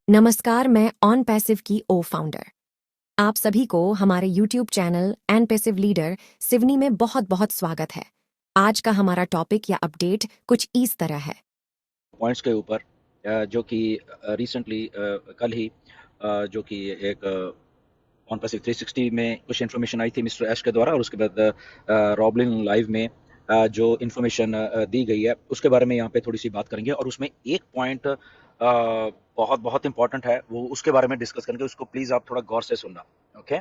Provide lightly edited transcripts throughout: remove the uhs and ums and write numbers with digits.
नमस्कार, मैं on passive की फाउंडर। आप सभी को हमारे YouTube channel and passive leader Seoni में बहुत बहुत स्वागत है। आज का हमारा टॉपिक या अपडेट कुछ इस तरह है। पॉइंट्स के ऊपर जो कि रिसेंटली कल ही जो कि एक ऑन पैसिव 360 में कुछ इन्फॉर्मेशन आई थी मिस्टर ऐश के द्वारा, और उसके बाद रॉबलिन लाइव में जो इन्फॉर्मेशन दी गई है उसके बारे में यहाँ पे थोड़ी सी बात करेंगे। और उसमें एक पॉइंट बहुत बहुत इंपॉर्टेंट है, वो उसके बारे में डिस्कस करेंगे। उसको प्लीज़ आप थोड़ा गौर से सुनना, ओके?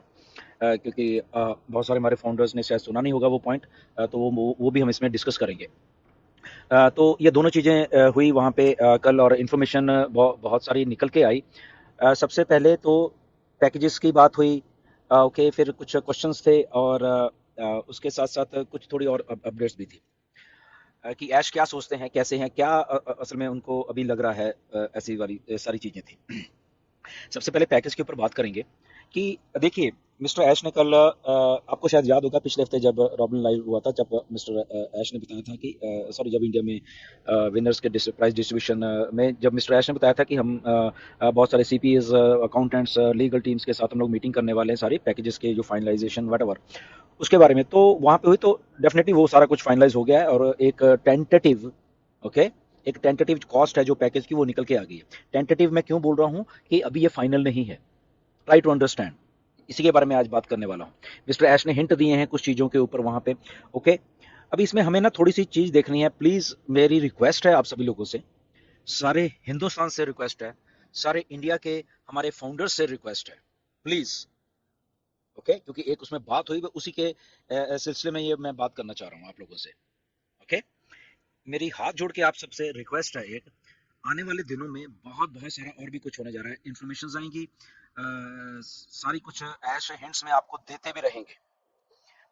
क्योंकि बहुत सारे हमारे फाउंडर्स ने शायद सुना नहीं होगा वो पॉइंट, तो वो भी हम इसमें डिस्कस करेंगे। तो ये दोनों चीज़ें हुई वहाँ पे कल, और इन्फॉर्मेशन बहुत सारी निकल के आई। सबसे पहले तो पैकेजेस की बात हुई, ओके, फिर कुछ क्वेश्चंस थे, और उसके साथ साथ कुछ थोड़ी और अपडेट्स भी थी कि ऐश क्या सोचते हैं, कैसे हैं, क्या असल में उनको अभी लग रहा है। ऐसी वाली सारी चीज़ें थी। सबसे पहले पैकेज के ऊपर बात करेंगे कि देखिए, मिस्टर ऐश ने कल आपको शायद याद होगा पिछले हफ्ते जब रॉबिन लाइव हुआ था, जब मिस्टर ऐश ने बताया था कि सॉरी, जब इंडिया में विनर्स के प्राइज डिस्ट्रीब्यूशन में जब मिस्टर ऐश ने बताया था कि हम बहुत सारे सीपीएस, अकाउंटेंट्स, लीगल टीम्स के साथ हम लोग मीटिंग करने वाले हैं, सारी पैकेजेस के जो फाइनलाइजेशन वट उसके बारे में, तो वहाँ पे हुई, तो डेफिनेटली वो सारा कुछ फाइनलाइज हो गया है, और एक टेंटेटिव, ओके, एक टेंटेटिव कॉस्ट है जो पैकेज की, वो निकल के आ गई है। टेंटेटिव मैं क्यों बोल रहा हूँ कि अभी ये फाइनल नहीं है, ट्राई टू अंडरस्टैंड। इसी के बारे में आज बात करने वाला हूँ। मिस्टर ऐश ने हिंट दिए हैं कुछ चीज़ों के ऊपर वहाँ पे, ओके। अभी इसमें हमें ना थोड़ी सी चीज़ देखनी है, प्लीज़ मेरी रिक्वेस्ट है आप सभी लोगों से, सारे हिंदुस्तान से रिक्वेस्ट है, सारे इंडिया के हमारे फाउंडर्स से रिक्वेस्ट है, प्लीज़, ओके, क्योंकि एक उसमें बात हुई, उसी के सिलसिले में ये मैं बात करना चाह रहा हूँ आप लोगों से, ओके। मेरी हाथ जोड़ के आप सबसे रिक्वेस्ट है, एक आने वाले दिनों में बहुत बहुत सारा और भी कुछ होने जा रहा है, इन्फॉर्मेशन आएंगी, सारी कुछ ऐश हिंट्स में आपको देते भी रहेंगे,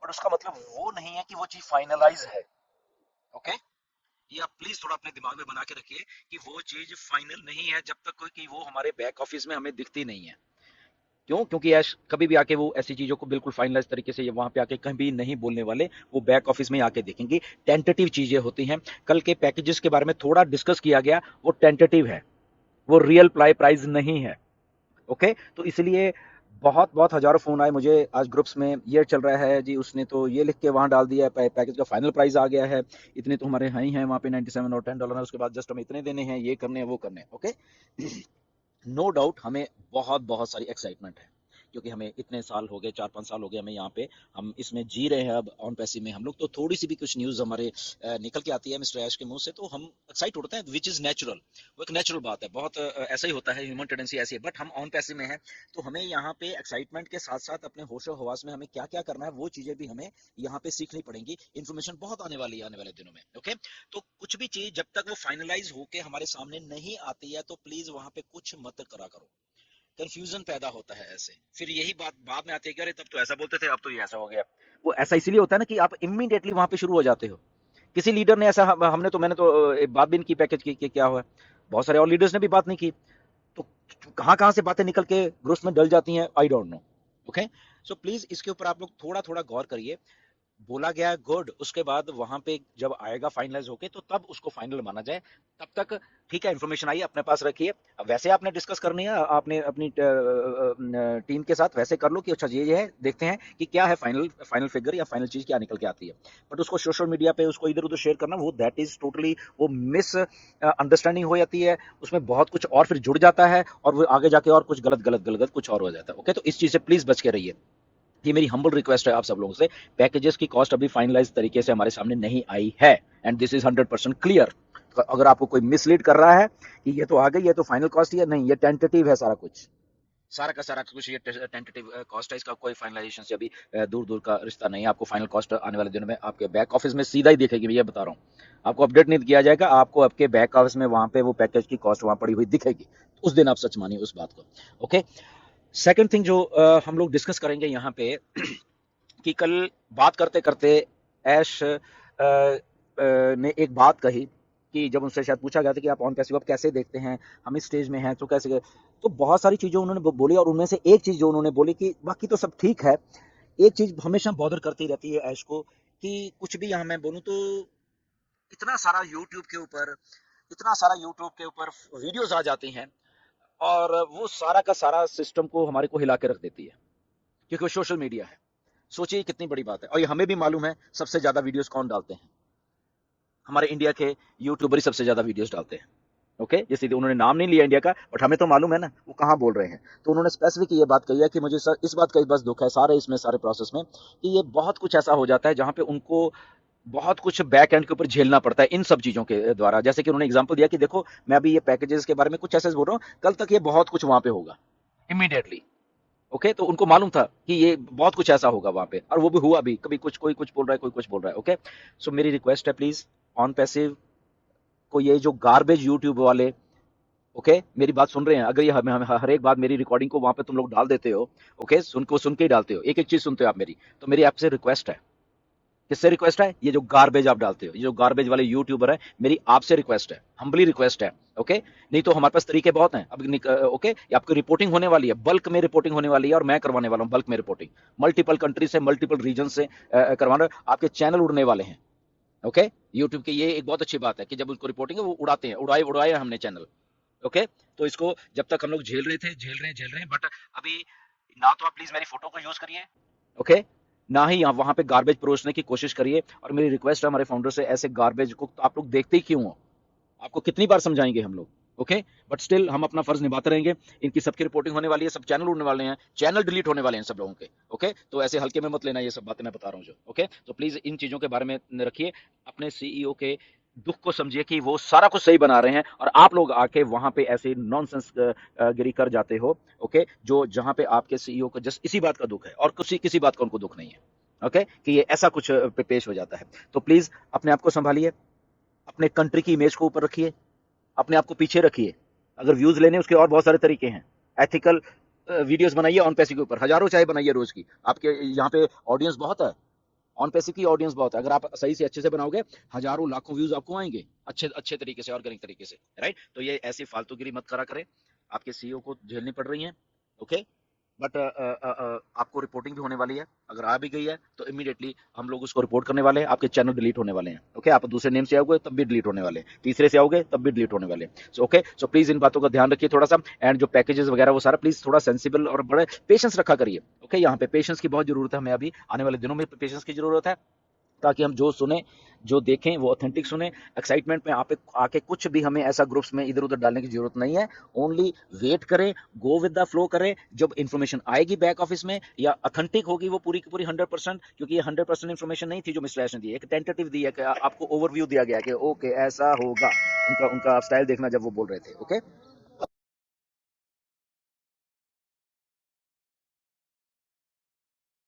बट उसका मतलब वो नहीं है कि वो चीज फाइनलाइज है, ओके। ये आप प्लीज थोड़ा अपने दिमाग में बना के रखिए कि वो चीज फाइनल नहीं है जब तक कोई कि वो हमारे बैक ऑफिस में हमें दिखती नहीं है। क्यों? क्योंकि ऐश कभी भी आके वो ऐसी चीजों को बिल्कुल फाइनलाइज तरीके से वहां पे आके कहीं भी नहीं बोलने वाले, वो बैक ऑफिस में आके देखेंगे। टेंटेटिव चीजें होती हैं। कल के पैकेजेस के बारे में थोड़ा डिस्कस किया गया, वो टेंटेटिव है, वो रियल प्राइस नहीं है, ओके। तो इसलिए बहुत बहुत हजारों फोन आए मुझे आज ग्रुप्स में, ये चल रहा है जी, उसने तो ये लिख के वहां डाल दिया है, पैकेज का फाइनल प्राइस आ गया है, इतने तो हमारे हाई हैं वहां पे 97 और $10 है, उसके बाद जस्ट हमें इतने देने हैं, ये करने हैं, वो करने हैं, ओके। नो डाउट हमें बहुत बहुत सारी एक्साइटमेंट है, क्योंकि हमें इतने साल हो गए, 4-5 साल हो गए हमें यहाँ पे, हम इसमें जी रहे हैं अब ऑन पैसिव में हम लोग, तो थोड़ी सी भी कुछ न्यूज हमारे निकल के आती है मिस्टर ऐश के मुंह से, तो हम एक्साइट होते हैं, विच इज नेचुरल। वो एक नेचुरल बात है, बहुत ऐसा ही होता है, ह्यूमन टेंडेंसी ऐसी है, बट हम ऑन पैसिव में है, तो हमें यहाँ पे एक्साइटमेंट के साथ साथ अपने होशो हवास में हमें क्या क्या करना है, वो चीजें भी हमें यहाँ पे सीखनी पड़ेंगी। इन्फॉर्मेशन बहुत आने वाली है आने वाले दिनों में, ओके। तो कुछ भी चीज जब तक वो फाइनलाइज होके हमारे सामने नहीं आती है, तो प्लीज वहां पे कुछ मत करा करो, कंफ्यूजन पैदा होता है ऐसे, फिर यही बात बाद में आती है कि अरे तब तो ऐसा बोलते थे, अब तो ये ऐसा हो गया। वो ऐसा इसलिए होता है ना कि आप इमीडिएटली वहां पे शुरू हो जाते हो। किसी लीडर ने ऐसा, हमने तो, मैंने तो बात भी नहीं की पैकेज की कि क्या हुआ, बहुत सारे और लीडर्स ने भी बात नहीं की, तो कहां कहां से बातें निकल के ग्रुप्स में डल जाती हैं, I don't know, okay. So please इसके ऊपर आप लोग थोड़ा थोड़ा गौर करिए। बोला गया है गुड, उसके बाद वहां पे जब आएगा फाइनलाइज होके, तो तब उसको फाइनल माना जाए। तब तक ठीक है, इन्फॉर्मेशन आई अपने पास रखिए। अब वैसे आपने डिस्कस करनी है, आपने अपनी टीम के साथ वैसे कर लो कि अच्छा ये है, देखते हैं कि क्या है फाइनल फाइनल फिगर या फाइनल चीज क्या निकल के आती है। बट उसको सोशल मीडिया पे उसको इधर उधर शेयर करना, वो दैट इज टोटली, वो मिस अंडरस्टैंडिंग हो जाती है, उसमें बहुत कुछ और फिर जुड़ जाता है, और वो आगे जाके और कुछ गलत गलत गलत कुछ और हो जाता है, ओके। तो इस चीज से प्लीज बच के रहिए, ये मेरी हम्बल रिक्वेस्ट है आप सब लोगों से। पैकेजेस की कॉस्ट अभी फाइनलाइज तरीके से हमारे सामने नहीं आई है, एंड दिस इज 100% क्लियर। अगर आपको कोई मिसलीड कर रहा है कि ये तो आ गई, ये तो फाइनल कॉस्ट ही है, नहीं, ये टेंटेटिव है सारा कुछ, सारा का सारा कुछ ये टेंटेटिव कॉस्ट है, इसका कोई फाइनलाइजेशन से अभी दूर दूर का रिश्ता नहीं है। आपको फाइनल कॉस्ट आने वाले दिनों में आपके बैक ऑफिस में सीधा ही दिखेगी, मैं ये बता रहा हूँ। आपको अपडेट नहीं किया जाएगा, आपको आपके बैक ऑफिस में वहां पे वो पैकेज की कॉस्ट वहां पड़ी हुई दिखेगी, उस दिन आप सच मानिए उस बात को, ओके। सेकंड थिंग जो हम लोग डिस्कस करेंगे यहाँ पे, कि कल बात करते करते ऐश ने एक बात कही कि जब उनसे शायद पूछा गया था कि आप ऑन पैसिव कैसे देखते हैं, हम इस स्टेज में हैं तो कैसे, तो बहुत सारी चीजें उन्होंने बोली, और उनमें से एक चीज जो उन्होंने बोली कि बाकी तो सब ठीक है, एक चीज हमेशा बॉदर करती रहती है ऐश को, कि कुछ भी यहाँ मैं बोलूँ तो इतना सारा यूट्यूब के ऊपर, इतना सारा यूट्यूब के ऊपर वीडियोस आ जाती हैं, और वो सारा का सारा सिस्टम को हमारे को हिला के रख देती है, क्योंकि वो सोशल मीडिया है। सोचिए कितनी बड़ी बात है। और ये हमें भी मालूम है सबसे ज्यादा वीडियोस कौन डालते हैं, हमारे इंडिया के यूट्यूबर ही सबसे ज्यादा वीडियोस डालते हैं। ओके, जैसे उन्होंने नाम नहीं लिया इंडिया का, बट हमें तो मालूम है ना वो कहाँ बोल रहे हैं। तो उन्होंने स्पेसिफिक ये बात कही है कि मुझे सर इस बात का बस दुख है सारे इसमें सारे प्रोसेस में, कि ये बहुत कुछ ऐसा हो जाता है जहाँ पे उनको बहुत कुछ बैक एंड के ऊपर झेलना पड़ता है इन सब चीजों के द्वारा। जैसे कि उन्होंने एग्जांपल दिया कि देखो मैं अभी ये पैकेजेस के बारे में कुछ ऐसे बोल रहा हूँ, कल तक ये बहुत कुछ वहां पे होगा इमीडिएटली। ओके, तो उनको मालूम था कि ये बहुत कुछ ऐसा होगा वहां पे, और वो भी हुआ भी। कभी कुछ कोई कुछ बोल रहा है, कोई कुछ बोल रहा है। ओके, सो मेरी रिक्वेस्ट है प्लीज ऑन पैसिव को ये जो गार्बेज यूट्यूब वाले, ओके मेरी बात सुन रहे हैं, अगर ये हर एक बात मेरी रिकॉर्डिंग को वहां पे तुम लोग डाल देते हो, ओके सुन के ही डालते हो, एक एक चीज सुनते हो आप मेरी, तो मेरी आपसे रिक्वेस्ट है। किससे रिक्वेस्ट है? ये जो गार्बेज आप डालते हो, ये जो गार्बेज वाले यूट्यूबर है, मेरी आपसे रिक्वेस्ट है, हम्बली रिक्वेस्ट है। ओके, नहीं तो हमारे पास तरीके बहुत हैं। अब ओके, ये आपकी रिपोर्टिंग होने वाली है, बल्क में रिपोर्टिंग होने वाली है, और मैं करवाने वाला हूँ बल्क में रिपोर्टिंग, मल्टीपल कंट्री से, मल्टीपल रीजन से करवाना। आपके चैनल उड़ने वाले हैं। ओके, यूट्यूब की ये एक बहुत अच्छी बात है कि जब उनको रिपोर्टिंग है वो उड़ाते हैं, उड़ाए उड़ाए हमने चैनल। ओके, तो इसको जब तक हम लोग झेल रहे थे, झेल रहे हैं, बट अभी ना तो आप प्लीज मेरी फोटो को यूज करिए, ओके, ना ही आप वहां पे गार्बेज परोसने की कोशिश करिए। और मेरी रिक्वेस्ट है हमारे फाउंडर से, ऐसे गार्बेज को तो आप लोग देखते ही क्यों हो? आपको कितनी बार समझाएंगे हम लोग? ओके, बट स्टिल हम अपना फर्ज निभाते रहेंगे। इनकी सबकी रिपोर्टिंग होने वाली है, सब चैनल उड़ने वाले हैं, चैनल डिलीट होने वाले हैं सब लोगों के। ओके, तो ऐसे हल्के में मत लेना ये सब बातें मैं बता रहा हूँ जो। ओके, तो प्लीज इन चीजों के बारे में रखिए, अपने सीईओ के दुख को समझिए कि वो सारा कुछ सही बना रहे हैं, और आप लोग आके वहां पे ऐसे नॉनसेंस गिरी कर जाते हो। ओके, जो जहां पे आपके सीईओ को जस्ट इसी बात का दुख है, और किसी किसी बात का उनको दुख नहीं है। ओके, कि ये ऐसा कुछ पेश हो जाता है। तो प्लीज अपने आप को संभालिए, अपने कंट्री की इमेज को ऊपर रखिए, अपने आप को पीछे रखिए। अगर व्यूज लेने उसके और बहुत सारे तरीके हैं। एथिकल वीडियोस बनाइए ऑन पैसे के ऊपर, हजारों चाहे बनाइए रोज की, आपके यहाँ पे ऑडियंस बहुत है, ऑन पैसे की ऑडियंस बहुत है। अगर आप सही से अच्छे से बनाओगे, हजारों लाखों व्यूज आपको आएंगे अच्छे अच्छे तरीके से, ऑर्गेनिक तरीके से, राइट। तो ये ऐसी फालतूगिरी मत करा करें, आपके सीईओ को झेलनी पड़ रही है। ओके, बट आपको रिपोर्टिंग भी होने वाली है, अगर आ भी गई है तो इमीडिएटली हम लोग उसको रिपोर्ट करने वाले हैं, आपके चैनल डिलीट होने वाले हैं। ओके, आप दूसरे नेम से आओगे तब भी डिलीट होने वाले हैं, तीसरे से आओगे तब भी डिलीट होने वाले हैं। सो ओके, सो प्लीज इन बातों का ध्यान रखिए थोड़ा सा। एंड जो पैकेजेस वगैरह वो सारा प्लीज थोड़ा सेंसिबल और बड़े पेशेंस रखा करिए। ओके, यहाँ पे पेशेंस की बहुत जरूरत है, हमें अभी आने वाले दिनों में पेशेंस की जरूरत है, ताकि हम जो सुने, जो देखें वो ऑथेंटिक सुने। एक्साइटमेंट में आप आके कुछ भी हमें ऐसा ग्रुप्स में इधर उधर डालने की जरूरत नहीं है। ओनली वेट करें, गो विद द फ्लो करें। जब इन्फॉर्मेशन आएगी बैक ऑफिस में या ऑथेंटिक होगी वो पूरी की पूरी 100%, क्योंकि ये 100% इन्फॉर्मेशन नहीं थी जो मिस्टर ऐश ने दी, एक टेंटेटिव दी है कि आपको ओवरव्यू दिया गया कि ओके ऐसा होगा। उनका उनका स्टाइल देखना जब वो बोल रहे थे। ओके,